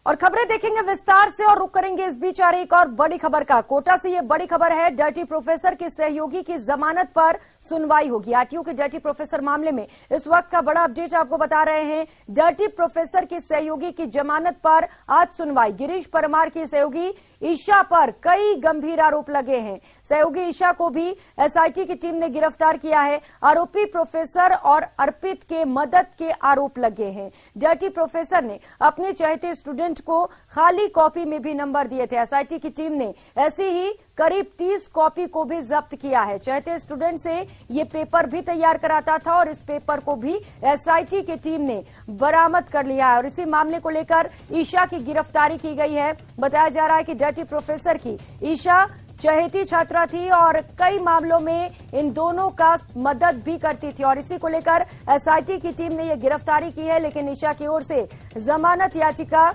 और खबरें देखेंगे विस्तार से और रुक करेंगे इस बीच आ रही एक और बड़ी खबर का। कोटा से ये बड़ी खबर है, डर्टी प्रोफेसर के सहयोगी की जमानत पर सुनवाई होगी। आरटीओ के डर्टी प्रोफेसर मामले में इस वक्त का बड़ा अपडेट आपको बता रहे हैं। डर्टी प्रोफेसर के सहयोगी की जमानत पर आज सुनवाई। गिरीश परमार की सहयोगी ईशा पर कई गंभीर आरोप लगे हैं। सहयोगी ईशा को भी एसआईटी की टीम ने गिरफ्तार किया है। आरोपी प्रोफेसर और अर्पित के मदद के आरोप लगे हैं। डर्टी प्रोफेसर ने अपने चहेते स्टूडेंट को खाली कॉपी में भी नंबर दिए थे। एसआईटी की टीम ने ऐसी ही करीब 30 कॉपी को भी जब्त किया है। चहेते स्टूडेंट से ये पेपर भी तैयार कराता था और इस पेपर को भी एसआईटी की टीम ने बरामद कर लिया है और इसी मामले को लेकर ईशा की गिरफ्तारी की गई है। बताया जा रहा है कि डर्टी प्रोफेसर की ईशा चहेती छात्रा थी और कई मामलों में इन दोनों का मदद भी करती थी और इसी को लेकर एसआईटी की टीम ने यह गिरफ्तारी की है। लेकिन ईशा की ओर से जमानत याचिका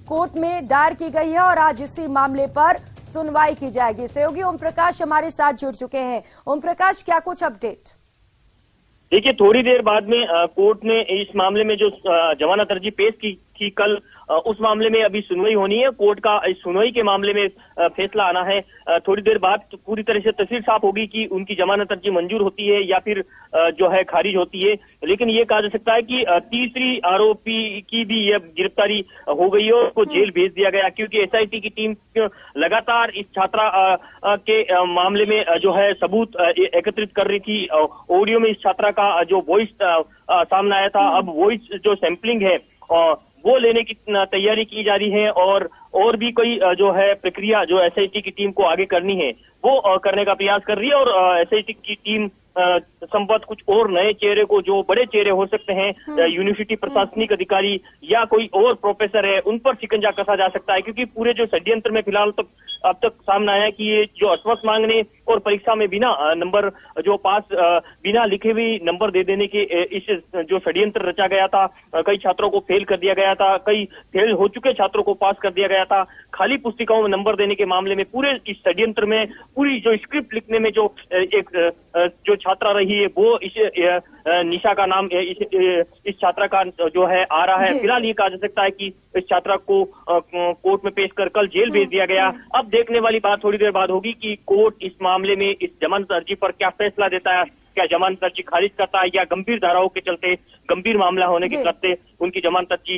कोर्ट में दायर की गई है और आज इसी मामले पर सुनवाई की जाएगी। सहयोगी ओम प्रकाश हमारे साथ जुड़ चुके हैं। ओम प्रकाश, क्या कुछ अपडेट? देखिए, थोड़ी देर बाद में कोर्ट ने इस मामले में जो जमानत अर्जी पेश की थी कल, उस मामले में अभी सुनवाई होनी है। कोर्ट का इस सुनवाई के मामले में फैसला आना है। थोड़ी देर बाद तो पूरी तरह से तस्वीर साफ होगी कि उनकी जमानत अर्जी मंजूर होती है या फिर जो है खारिज होती है। लेकिन ये कहा जा सकता है कि तीसरी आरोपी की भी यह गिरफ्तारी हो गई है और उसको जेल भेज दिया गया, क्योंकि एसआईटी की टीम लगातार इस छात्रा के मामले में जो है सबूत एकत्रित कर रही थी। ऑडियो में इस छात्रा का जो वॉइस सामने आया था, अब वॉइस जो सैंपलिंग है वो लेने की तैयारी की जा रही है और भी कोई जो है प्रक्रिया जो एसआईटी की टीम को आगे करनी है वो करने का प्रयास कर रही है। और एसआईटी की टीम संबंध कुछ और नए चेहरे को, जो बड़े चेहरे हो सकते हैं, यूनिवर्सिटी प्रशासनिक अधिकारी या कोई और प्रोफेसर है, उन पर शिकंजा कसा जा सकता है। क्योंकि पूरे जो षड्यंत्र में फिलहाल तक अब तक सामने आया कि ये जो अश्वत्थ मांगने और परीक्षा में बिना नंबर जो पास बिना लिखे हुए नंबर दे देने के इस जो षड्यंत्र रचा गया था, कई छात्रों को फेल कर दिया गया था, कई फेल हो चुके छात्रों को पास कर दिया गया था। खाली पुस्तिकाओं में नंबर देने के मामले में पूरे इस षड्यंत्र में पूरी जो स्क्रिप्ट लिखने में जो एक जो छात्रा रही है वो इस निशा का नाम इस छात्रा का जो है आ रहा है। फिलहाल ये कहा जा सकता है कि इस छात्रा को कोर्ट में पेश कर कल जेल भेज दिया गया। अब देखने वाली बात थोड़ी देर बाद होगी कि कोर्ट इस मामले में इस जमानत अर्जी पर क्या फैसला देता है। क्या जमानत अर्जी खारिज करता है या गंभीर धाराओं के चलते, गंभीर मामला होने के चलते उनकी जमानत अर्जी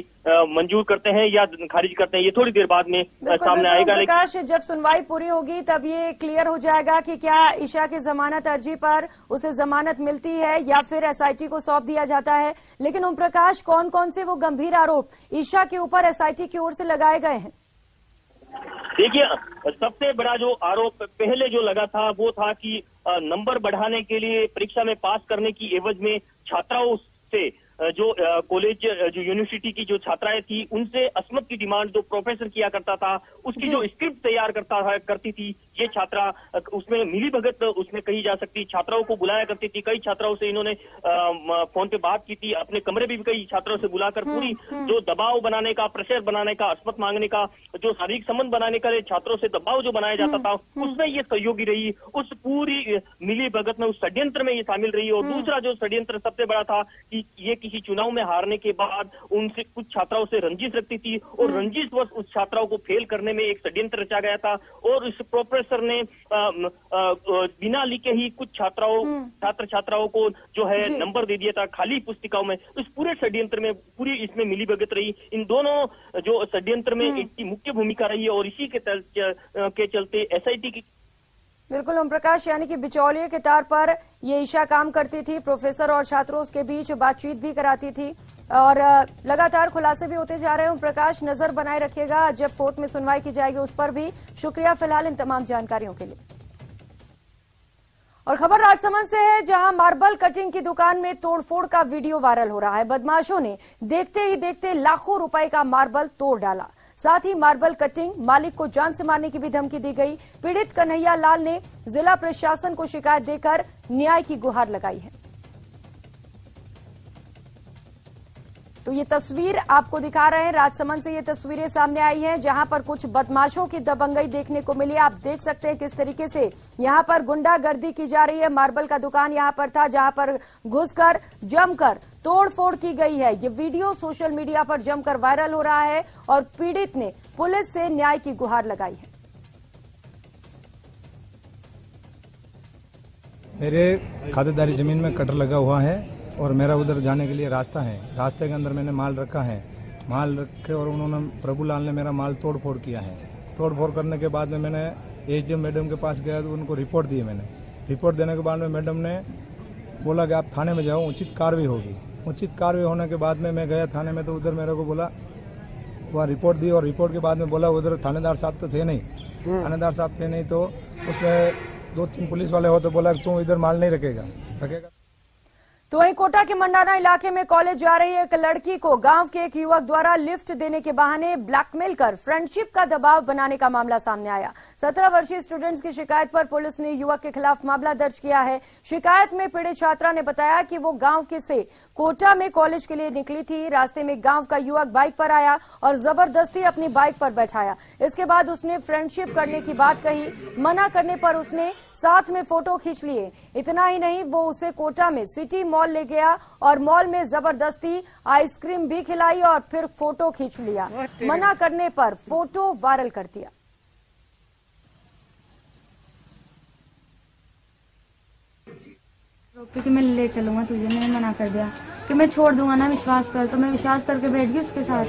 मंजूर करते हैं या खारिज करते हैं, ये थोड़ी देर बाद में सामने आएगा। प्रकाश, जब सुनवाई पूरी होगी तब ये क्लियर हो जाएगा कि क्या ईशा की जमानत अर्जी पर उसे जमानत मिलती है या फिर एसआईटी को सौंप दिया जाता है। लेकिन ओम प्रकाश, कौन कौन से वो गंभीर आरोप ईशा के ऊपर एसआईटी की ओर से लगाए गए हैं? देखिए, सबसे बड़ा जो आरोप पहले जो लगा था वो था कि नंबर बढ़ाने के लिए परीक्षा में पास करने की एवज में छात्राओं से जो कॉलेज जो यूनिवर्सिटी की जो छात्राएं थी उनसे असमत की डिमांड जो प्रोफेसर किया करता था, उसकी जो स्क्रिप्ट तैयार करती थी ये छात्रा, उसमें मिली भगत उसमें कही जा सकती। छात्राओं को बुलाया करती थी, कई छात्राओं से इन्होंने फोन पे बात की थी, अपने कमरे में भी कई छात्राओं से बुलाकर पूरी जो दबाव बनाने का, प्रेशर बनाने का, असमत मांगने का, जो शारीरिक संबंध बनाने का छात्रों से दबाव जो बनाया जाता था उसमें ये सहयोगी रही। उस पूरी मिली भगत में, उस षड्यंत्र में ये शामिल रही। और दूसरा जो षड्यंत्र सबसे बड़ा था कि ये किसी चुनाव में हारने के बाद उनसे कुछ छात्राओं से रंजिश रखती थी और रंजिशवश उस छात्राओं को फेल करने में एक षड्यंत्र रचा गया था। और इस प्रोफेसर ने बिना लिखे ही कुछ छात्र छात्राओं को जो है नंबर दे दिया था खाली पुस्तिकाओं में। इस पूरे षड्यंत्र में पूरी इसमें मिलीभगत रही। इन दोनों जो षड्यंत्र में इसकी मुख्य भूमिका रही है और इसी के चलते एसआईटी की। बिल्कुल ओम प्रकाश, यानी कि बिचौलिए के तार पर ये ईशा काम करती थी। प्रोफेसर और छात्रों के बीच बातचीत भी कराती थी और लगातार खुलासे भी होते जा रहे हैं। ओम प्रकाश, नजर बनाए रखिएगा जब कोर्ट में सुनवाई की जाएगी उस पर भी। शुक्रिया फिलहाल इन तमाम जानकारियों के लिए। और खबर राजसमंद से है, जहां मार्बल कटिंग की दुकान में तोड़फोड़ का वीडियो वायरल हो रहा है। बदमाशों ने देखते ही देखते लाखों रुपए का मार्बल तोड़ डाला। साथ ही मार्बल कटिंग मालिक को जान से मारने की भी धमकी दी गई। पीड़ित कन्हैया लाल ने जिला प्रशासन को शिकायत देकर न्याय की गुहार लगाई है। तो ये तस्वीर आपको दिखा रहे हैं, राजसमंद से ये तस्वीरें सामने आई हैं जहां पर कुछ बदमाशों की दबंगई देखने को मिली। आप देख सकते हैं किस तरीके से यहां पर गुंडागर्दी की जा रही है। मार्बल का दुकान यहां पर था जहां पर घुसकर जमकर तोड़फोड़ की गई है। ये वीडियो सोशल मीडिया पर जमकर वायरल हो रहा है और पीड़ित ने पुलिस से न्याय की गुहार लगाई है। मेरे खातेदारी जमीन में कटर लगा हुआ है और मेरा उधर जाने के लिए रास्ता है। रास्ते के अंदर मैंने माल रखा है। माल रखे और उन्होंने प्रभुलाल ने मेरा माल तोड़फोड़ किया है। तोड़फोड़ करने के बाद में मैंने एसडीएम मैडम के पास गया तो उनको रिपोर्ट दी। मैंने रिपोर्ट देने के बाद में मैडम ने बोला कि आप थाने में जाओ, उचित कार्रवाई होगी। उचित कार्रवाई होने के बाद में मैं गया थाने में, तो उधर मेरे को बोला, वह रिपोर्ट दी और रिपोर्ट के बाद में बोला उधर थानेदार साहब तो थे नहीं। थानेदार साहब थे नहीं तो उसमें 2-3 पुलिस वाले हो, तो बोला तू इधर माल नहीं रखेगा। तो वहीं कोटा के मंडाना इलाके में कॉलेज जा रही एक लड़की को गांव के एक युवक द्वारा लिफ्ट देने के बहाने ब्लैकमेल कर फ्रेंडशिप का दबाव बनाने का मामला सामने आया। 17 वर्षीय स्टूडेंट्स की शिकायत पर पुलिस ने युवक के खिलाफ मामला दर्ज किया है। शिकायत में पीड़ित छात्रा ने बताया कि वो गांव के से कोटा में कॉलेज के लिए निकली थी। रास्ते में गांव का युवक बाइक पर आया और जबरदस्ती अपनी बाइक पर बैठाया। इसके बाद उसने फ्रेंडशिप करने की बात कही। मना करने पर उसने साथ में फोटो खींच लिए। इतना ही नहीं, वो उसे कोटा में सिटी मॉल ले गया और मॉल में जबरदस्ती आइसक्रीम भी खिलाई और फिर फोटो खींच लिया। मना करने पर फोटो वायरल कर दिया। क्योंकि मैं ले चलूंगा तुझे, मैंने मना कर दिया कि मैं छोड़ दूंगा ना, विश्वास कर। तो मैं विश्वास करके बैठ गई उसके साथ।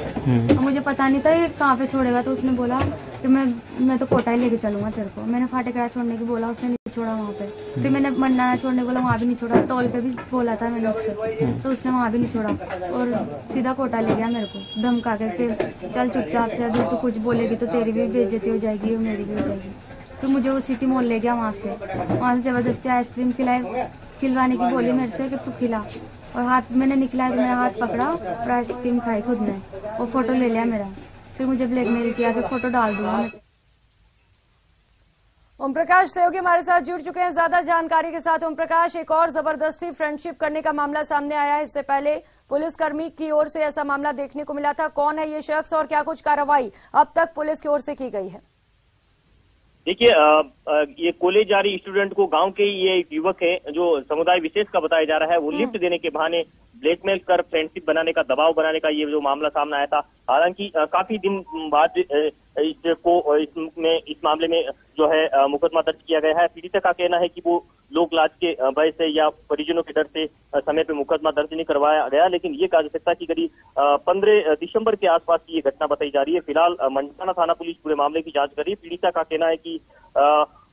तो मुझे पता नहीं था ये कहाँ पे छोड़ेगा। तो उसने बोला कि मैं तो कोटा ही लेके चलूंगा तेरे को। मैंने फाटेकरा छोड़ने की बोला, उसने नहीं छोड़ा वहाँ पे। फिर मैंने मंडाना छोड़ने बोला, वहाँ भी नहीं छोड़ा। टोल पे भी बोला था मैंने उससे, तो उसने वहाँ भी नहीं छोड़ा और सीधा कोटा ले गया मेरे को धमका के। फिर चल चुपचाप से, अगर तू कुछ बोलेगी तो तेरी भी बेइज्जती हो जाएगी और मेरी भी हो जाएगी। फिर मुझे वो सिटी मॉल ले गया। वहाँ से जबरदस्ती आइसक्रीम खिलवाने की बोली मेरे से कि तू खिला। और हाथ मैंने निकला तो मेरा हाथ पकड़ा और आइसक्रीम खाई खुद ने और फोटो ले लिया मेरा। फिर मुझे ब्लैकमेल किया कि फोटो डाल दूंगा। ओम प्रकाश सहयोगी हमारे साथ जुड़ चुके हैं ज्यादा जानकारी के साथ। ओम प्रकाश, एक और जबरदस्ती फ्रेंडशिप करने का मामला सामने आया है। इससे पहले पुलिसकर्मी की ओर से ऐसा मामला देखने को मिला था। कौन है ये शख्स और क्या कुछ कार्रवाई अब तक पुलिस की ओर से की गई है? देखिए, ये कॉलेज जा रही स्टूडेंट को गांव के ये एक युवक है जो समुदाय विशेष का बताया जा रहा है। वो लिफ्ट देने के बहाने ब्लैकमेल कर फ्रेंडशिप बनाने का, दबाव बनाने का ये जो मामला सामने आया था। हालांकि काफी दिन बाद इस मामले में जो है मुकदमा दर्ज किया गया है। पीड़िता का कहना है कि वो लोक लाज के भय से या परिजनों के डर से समय पे मुकदमा दर्ज नहीं करवाया गया। लेकिन ये कहा जा सकता है कि करीब 15 दिसंबर के आसपास की ये घटना बताई जा रही है। फिलहाल मंडाना थाना पुलिस पूरे मामले की जांच कर रही है। पीड़िता का कहना है कि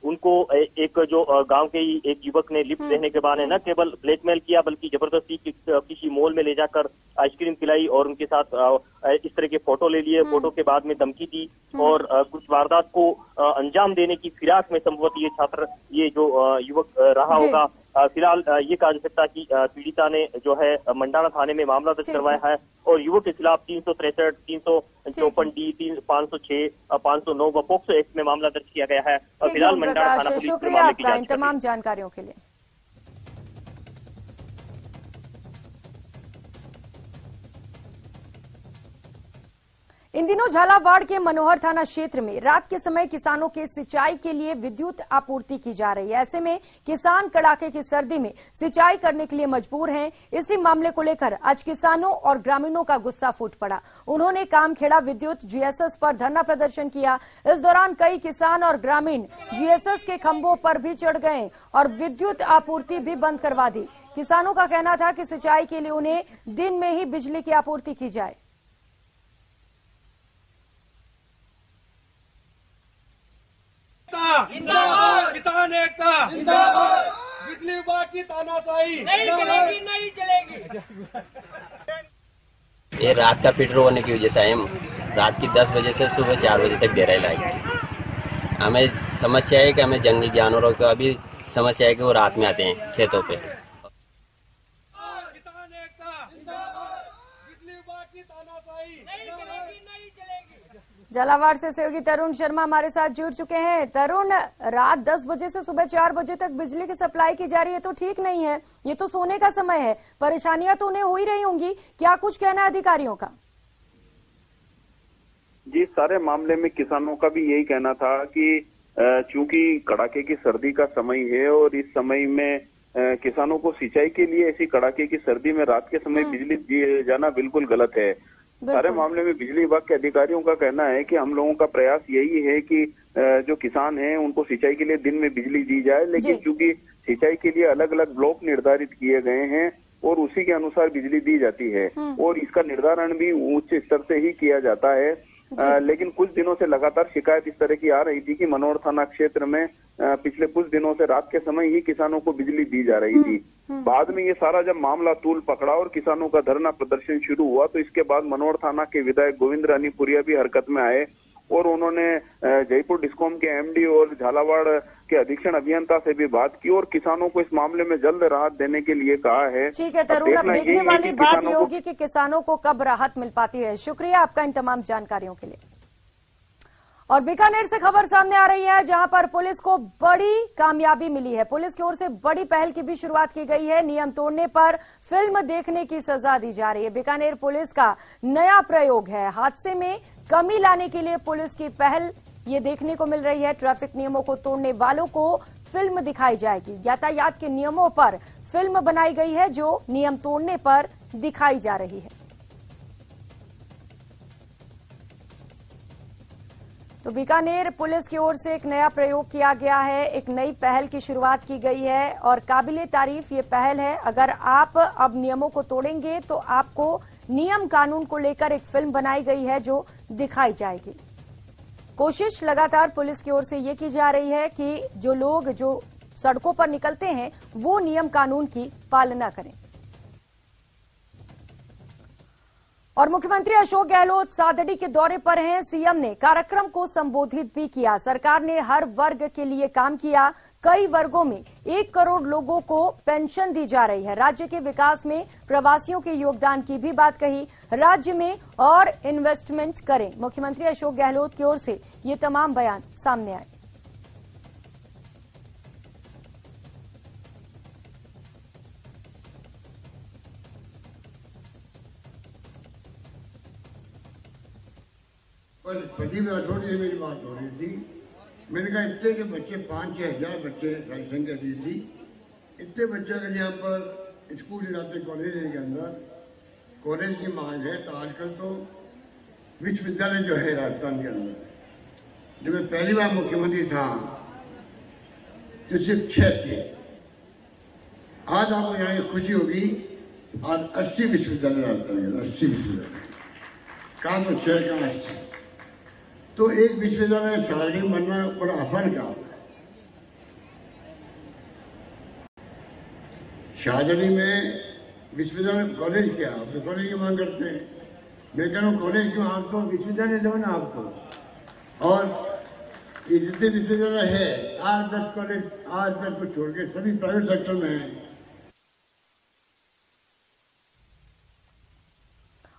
उनको एक जो गांव के ही एक युवक ने लिफ्ट देने के बहाने न केवल ब्लैकमेल किया बल्कि जबरदस्ती किसी मॉल में ले जाकर आइसक्रीम खिलाई और उनके साथ इस तरह के फोटो ले लिए। फोटो के बाद में धमकी दी और कुछ वारदात को अंजाम देने की फिराक में संभवतः ये जो युवक रहा होगा। फिलहाल ये कहा जा सकता है कि पीड़िता ने जो है मंडाना थाने में मामला दर्ज करवाया है और युवक के खिलाफ 363, 354D, 506, 509 व पॉक्सो एक्ट में मामला दर्ज किया गया है। और फिलहाल मंडाना थाना पुलिस शुक्रिया आपका इन तमाम जानकारियों के लिए। इन दिनों झालावाड़ के मनोहर थाना क्षेत्र में रात के समय किसानों के सिंचाई के लिए विद्युत आपूर्ति की जा रही है। ऐसे में किसान कड़ाके की सर्दी में सिंचाई करने के लिए मजबूर हैं। इसी मामले को लेकर आज किसानों और ग्रामीणों का गुस्सा फूट पड़ा। उन्होंने कामखेड़ा विद्युत जीएसएस पर धरना प्रदर्शन किया। इस दौरान कई किसान और ग्रामीण जीएसएस के खंभों पर भी चढ़ गए और विद्युत आपूर्ति भी बंद करवा दी। किसानों का कहना था कि सिंचाई के लिए उन्हें दिन में ही बिजली की आपूर्ति की जाए। जिंदाबाद किसान एकता, जिंदाबाद बिजली विभाग की तानाशाही नहीं चलेगी, नहीं चलेगी। ये रात का फिटर होने की वजह से हम रात की 10 बजे से सुबह 4 बजे तक दे रहे लाइट। हमें समस्या है कि हमें जंगली जानवरों का भी समस्या है कि वो रात में आते हैं खेतों पे। किसान एकता, जिंदाबाद बिजली विभाग की तानाशाही नहीं चलेगी, नहीं चलेगी। झालावाड़ से सहयोगी तरुण शर्मा हमारे साथ जुड़ चुके हैं। तरुण, रात 10 बजे से सुबह 4 बजे तक बिजली की सप्लाई की जा रही है तो ठीक नहीं है, ये तो सोने का समय है, परेशानियां तो उन्हें हो ही रही होंगी, क्या कुछ कहना है अधिकारियों का? जी, सारे मामले में किसानों का भी यही कहना था कि चूंकि कड़ाके की सर्दी का समय है और इस समय में किसानों को सिंचाई के लिए ऐसी कड़ाके की सर्दी में रात के समय बिजली दिए जाना बिल्कुल गलत है। सारे मामले में बिजली विभाग के अधिकारियों का कहना है कि हम लोगों का प्रयास यही है कि जो किसान हैं उनको सिंचाई के लिए दिन में बिजली दी जाए, लेकिन चूंकि सिंचाई के लिए अलग अलग ब्लॉक निर्धारित किए गए हैं और उसी के अनुसार बिजली दी जाती है और इसका निर्धारण भी उच्च स्तर से ही किया जाता है। लेकिन कुछ दिनों से लगातार शिकायत इस तरह की आ रही थी कि मनोर थाना क्षेत्र में पिछले कुछ दिनों से रात के समय ही किसानों को बिजली दी जा रही थी। बाद में ये सारा जब मामला तूल पकड़ा और किसानों का धरना प्रदर्शन शुरू हुआ तो इसके बाद मनोर थाना के विधायक गोविंद रानीपुरिया भी हरकत में आए और उन्होंने जयपुर डिस्कॉम के एमडी और झालावाड़ के अधीक्षण अभियंता से भी बात की और किसानों को इस मामले में जल्द राहत देने के लिए कहा है। ठीक है तरुण, अब देखने वाली बात ये होगी कि किसानों को कब राहत मिल पाती है। शुक्रिया आपका इन तमाम जानकारियों के लिए। और बीकानेर से खबर सामने आ रही है जहां पर पुलिस को बड़ी कामयाबी मिली है। पुलिस की ओर से बड़ी पहल की भी शुरुआत की गई है। नियम तोड़ने पर फिल्म देखने की सजा दी जा रही है। बीकानेर पुलिस का नया प्रयोग है। हादसे में कमी लाने के लिए पुलिस की पहल ये देखने को मिल रही है। ट्रैफिक नियमों को तोड़ने वालों को फिल्म दिखाई जाएगी। यातायात के नियमों पर फिल्म बनाई गई है जो नियम तोड़ने पर दिखाई जा रही है। तो बीकानेर पुलिस की ओर से एक नया प्रयोग किया गया है, एक नई पहल की शुरुआत की गई है और काबिले तारीफ ये पहल है। अगर आप अब नियमों को तोड़ेंगे तो आपको नियम कानून को लेकर एक फिल्म बनाई गई है जो दिखाई जाएगी। कोशिश लगातार पुलिस की ओर से ये की जा रही है कि जो लोग जो सड़कों पर निकलते हैं वो नियम कानून की पालना करें। और मुख्यमंत्री अशोक गहलोत सादड़ी के दौरे पर हैं। सीएम ने कार्यक्रम को संबोधित भी किया। सरकार ने हर वर्ग के लिए काम किया। कई वर्गों में 1 करोड़ लोगों को पेंशन दी जा रही है। राज्य के विकास में प्रवासियों के योगदान की भी बात कही। राज्य में और इन्वेस्टमेंट करें। मुख्यमंत्री अशोक गहलोत की ओर से ये तमाम बयान सामने आए। पति में अठोड़ी से मेरी बात हो रही थी। मैंने कहा इतने के बच्चे 5-6 हजार बच्चे जनसंख्या दी थी, इतने बच्चे अगर यहाँ पर स्कूल जाते कॉलेज के अंदर कॉलेज की मांग है तो आजकल तो विश्वविद्यालय जो है राजस्थान के अंदर, जब मैं पहली बार मुख्यमंत्री था तो सिर्फ 6 थे। आज आपको यहाँ खुशी होगी, आज 80 विश्वविद्यालय राजस्थान के, 80 विश्वविद्यालय। कहा तो 6 का 80, तो एक विश्वविद्यालय सारणी बनना बड़ा आसान काम है। शाहजनी में विश्वविद्यालय कॉलेज क्या, आप तो कॉलेज की मांग करते हैं। मैं कह रहा हूँ कॉलेज क्यों, आप तो विश्वविद्यालय दो ना आप तो। और ये जितने विश्वविद्यालय है 8-10 कॉलेज 8-10 को छोड़ के सभी प्राइवेट सेक्टर में है।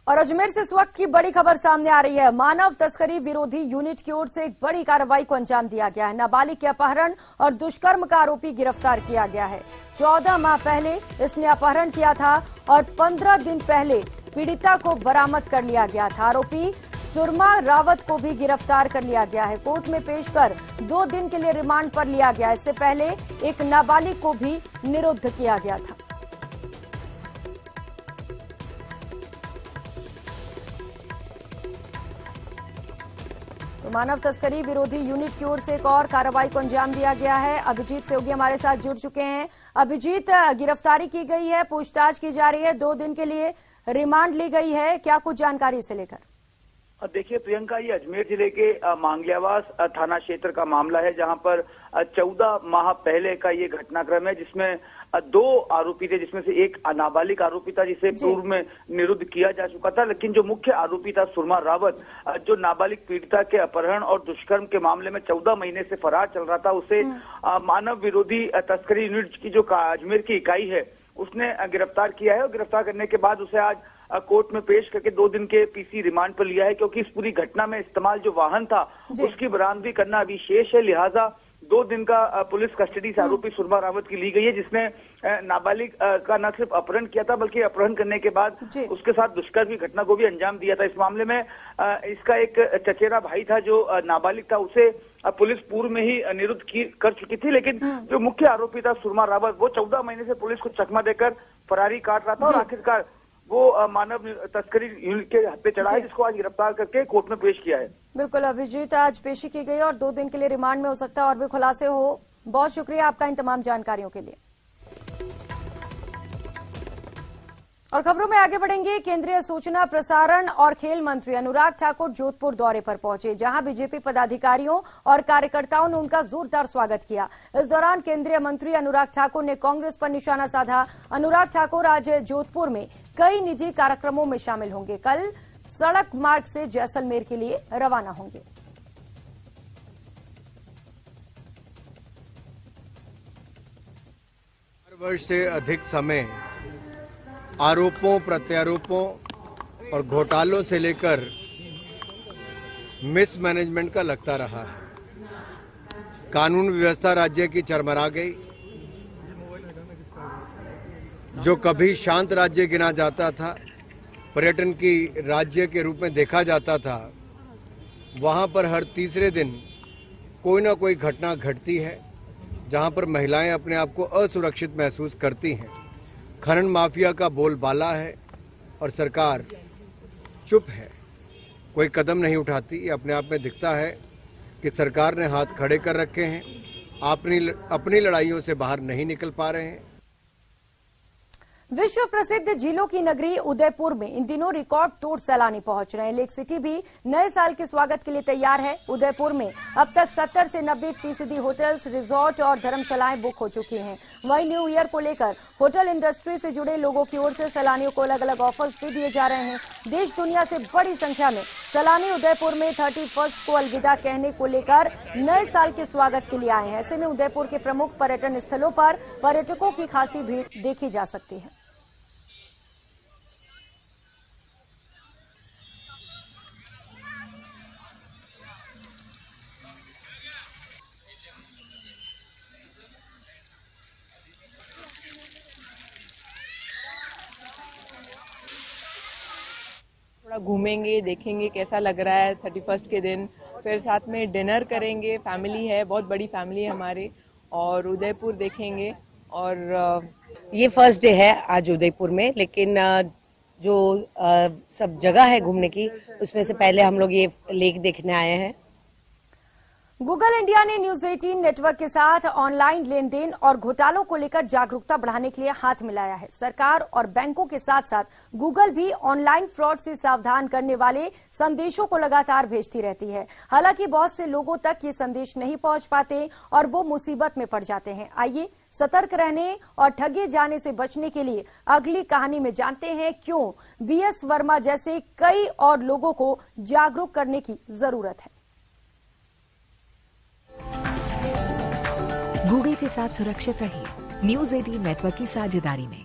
और अजमेर से इस वक्त की बड़ी खबर सामने आ रही है। मानव तस्करी विरोधी यूनिट की ओर से एक बड़ी कार्रवाई को अंजाम दिया गया है। नाबालिग के अपहरण और दुष्कर्म का आरोपी गिरफ्तार किया गया है। 14 माह पहले इसने अपहरण किया था और 15 दिन पहले पीड़िता को बरामद कर लिया गया था। आरोपी सुरमा रावत को भी गिरफ्तार कर लिया गया है। कोर्ट में पेश कर 2 दिन के लिए रिमांड पर लिया गया। इससे पहले एक नाबालिग को भी निरुद्ध किया गया था। मानव तस्करी विरोधी यूनिट की ओर से एक और कार्रवाई को अंजाम दिया गया है। अभिजीत सहयोगी हमारे साथ जुड़ चुके हैं। अभिजीत, गिरफ्तारी की गई है, पूछताछ की जा रही है, 2 दिन के लिए रिमांड ली गई है, क्या कुछ जानकारी इसे लेकर? देखिए प्रियंका, ये अजमेर जिले के मांगलियावास थाना क्षेत्र का मामला है जहां पर 14 माह पहले का ये घटनाक्रम है जिसमें 2 आरोपी थे, जिसमें से एक नाबालिग आरोपी था जिसे पूर्व में निरुद्ध किया जा चुका था। लेकिन जो मुख्य आरोपी था सुरमा रावत, जो नाबालिग पीड़िता के अपहरण और दुष्कर्म के मामले में 14 महीने से फरार चल रहा था, उसे मानव विरोधी तस्करी यूनिट की जो अजमेर की इकाई है उसने गिरफ्तार किया है। और गिरफ्तार करने के बाद उसे आज कोर्ट में पेश करके 2 दिन के पीसी रिमांड पर लिया है, क्योंकि इस पूरी घटना में इस्तेमाल जो वाहन था उसकी बरामदगी करना अभी शेष है। लिहाजा 2 दिन का पुलिस कस्टडी से आरोपी सुरमा रावत की ली गई है, जिसने नाबालिग का न सिर्फ अपहरण किया था बल्कि अपहरण करने के बाद उसके साथ दुष्कर्म की घटना को भी अंजाम दिया था। इस मामले में इसका एक चचेरा भाई था जो नाबालिग था, उसे पुलिस पूर्व में ही निरुद्ध कर चुकी थी, लेकिन जो मुख्य आरोपी था सुरमा रावत, वो 14 महीने से पुलिस को चकमा देकर फरारी काट रहा था और आखिरकार वो मानव तस्करी यूनिट के हाथ पे चढ़ा है, जिसको आज गिरफ्तार करके कोर्ट में पेश किया है। बिल्कुल अभिजीत, आज पेशी की गई और 2 दिन के लिए रिमांड में हो सकता है और भी खुलासे हो। बहुत शुक्रिया आपका इन तमाम जानकारियों के लिए। और खबरों में आगे बढ़ेंगे। केंद्रीय सूचना प्रसारण और खेल मंत्री अनुराग ठाकुर जोधपुर दौरे पर पहुंचे, जहां बीजेपी पदाधिकारियों और कार्यकर्ताओं ने उनका जोरदार स्वागत किया। इस दौरान केंद्रीय मंत्री अनुराग ठाकुर ने कांग्रेस पर निशाना साधा। अनुराग ठाकुर आज जोधपुर में कई निजी कार्यक्रमों में शामिल होंगे। कल सड़क मार्ग से जैसलमेर के लिए रवाना होंगे। 4 वर्ष से अधिक समय आरोपों, प्रत्यारोपों और घोटालों से लेकर मिसमैनेजमेंट का लगता रहा है। कानून व्यवस्था राज्य की चरमरा गई। जो कभी शांत राज्य गिना जाता था, पर्यटन की राज्य के रूप में देखा जाता था, वहां पर हर तीसरे दिन कोई ना कोई घटना घटती है जहां पर महिलाएं अपने आप को असुरक्षित महसूस करती हैं। खनन माफिया का बोलबाला है और सरकार चुप है, कोई कदम नहीं उठाती। ये अपने आप में दिखता है कि सरकार ने हाथ खड़े कर रखे हैं, अपनी लड़ाइयों से बाहर नहीं निकल पा रहे हैं। विश्व प्रसिद्ध झीलों की नगरी उदयपुर में इन दिनों रिकॉर्ड तोड़ सैलानी पहुंच रहे हैं। लेक सिटी भी नए साल के स्वागत के लिए तैयार है। उदयपुर में अब तक 70 से 90% होटल्स, रिजॉर्ट और धर्मशालाएं बुक हो चुकी हैं। वहीं न्यू ईयर को लेकर होटल इंडस्ट्री से जुड़े लोगों की ओर से सैलानियों को अलग अलग ऑफर्स भी दिए जा रहे हैं। देश दुनिया से बड़ी संख्या में सैलानी उदयपुर में 31 को अलविदा कहने को लेकर नए साल के स्वागत के लिए आए हैं। ऐसे में उदयपुर के प्रमुख पर्यटन स्थलों पर पर्यटकों की खासी भीड़ देखी जा सकती है। थोड़ा घूमेंगे, देखेंगे कैसा लग रहा है 31 के दिन, फिर साथ में डिनर करेंगे। फैमिली है, बहुत बड़ी फैमिली है हमारी, और उदयपुर देखेंगे। और ये फर्स्ट डे है आज उदयपुर में, लेकिन जो सब जगह है घूमने की, उसमें से पहले हम लोग ये लेक देखने आए हैं। गूगल इंडिया ने न्यूज 18 नेटवर्क के साथ ऑनलाइन लेन देन और घोटालों को लेकर जागरूकता बढ़ाने के लिए हाथ मिलाया है। सरकार और बैंकों के साथ साथ गूगल भी ऑनलाइन फ्रॉड से सावधान करने वाले संदेशों को लगातार भेजती रहती है। हालांकि बहुत से लोगों तक ये संदेश नहीं पहुंच पाते और वो मुसीबत में पड़ जाते हैं। आइए सतर्क रहने और ठगे जाने से बचने के लिए अगली कहानी में जानते हैं क्यों बीएस वर्मा जैसे कई और लोगों को जागरूक करने की जरूरत है। गूगल के साथ सुरक्षित रहिए न्यूज 18 नेटवर्क की साझेदारी में।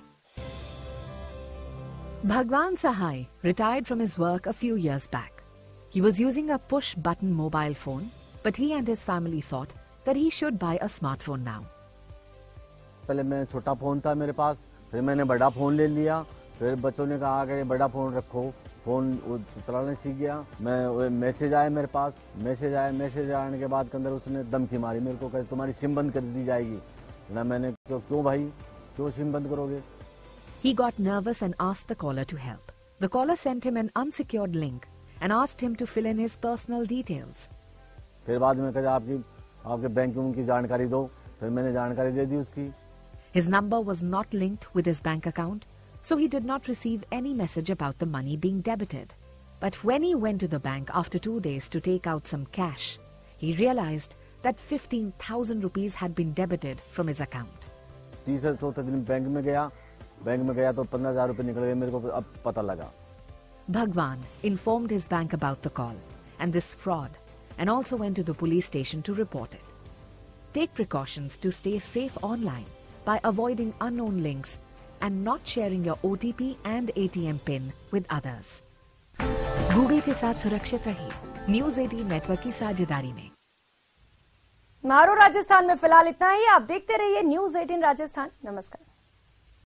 Bhagwan Sahai retired from his work a few years back. He was using a push-button mobile phone, but he and his family thought that he should buy a smartphone now. पहले मैं छोटा phone था मेरे पास, फिर मैंने बड़ा phone ले लिया। फिर बच्चों ने कहा कि बड़ा फोन रखो, फोन चलाना सीख गया। मैं मैसेज आया मेरे पास, मैसेज आने के बाद के अंदर उसने धमकी मारी मेरे को, कहते तुम्हारी सिम बंद कर दी जाएगी ना। मैंने क्यों भाई, क्यों सिम बंद करोगे? He got nervous and asked the caller to help. The caller sent him an unsecured link and asked him to fill in his personal details. फिर बाद में कहा आपके बैंक की जानकारी दो, फिर मैंने जानकारी दे दी उसकी। His number was not linked with his bank account, so he did not receive any message about the money being debited. But when he went to the bank after 2 days to take out some cash, he realized that 15,000 rupees had been debited from his account. तीसरे चौथे दिन bank में गया तो 15,000 रुपए निकल गए मेरे को, अब पता लगा। Bhagwan informed his bank about the call and this fraud and also went to the police station to report it. Take precautions to stay safe online by avoiding unknown links and not sharing your OTP and ATM PIN with others. Google के साथ सुरक्षित रहिए। News 18 network की साझेदारी में। मारो राजस्थान में फिलहाल इतना ही। आप देखते रहिए न्यूज़ 18 राजस्थान। नमस्कार।